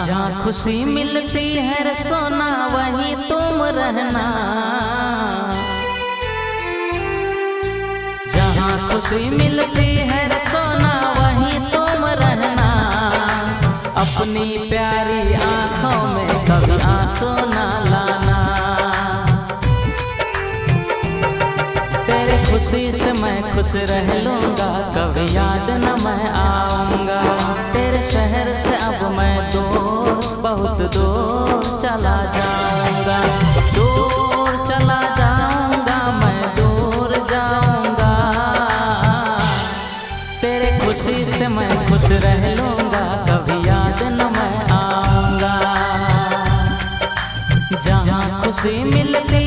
जहाँ खुशी मिलती है रे सोना वहीं तुम रहना। जहाँ खुशी मिलती है रे सोना वहीं तुम रहना। अपनी प्यारी आँखों में कभी आंसू ना लाना। तेरी खुशी से मैं खुश रह लूँगा, कभी याद न मैं आऊँगा। तेरे शहर से अब मैं दूर, बहुत दूर चला जाऊँगा। दूर चला जाऊँगा, मैं दूर जाऊँगा। तेरे खुशी से मैं खुश रह लूँगा, कभी याद न मैं आऊँगा। जहाँ खुशी मिलती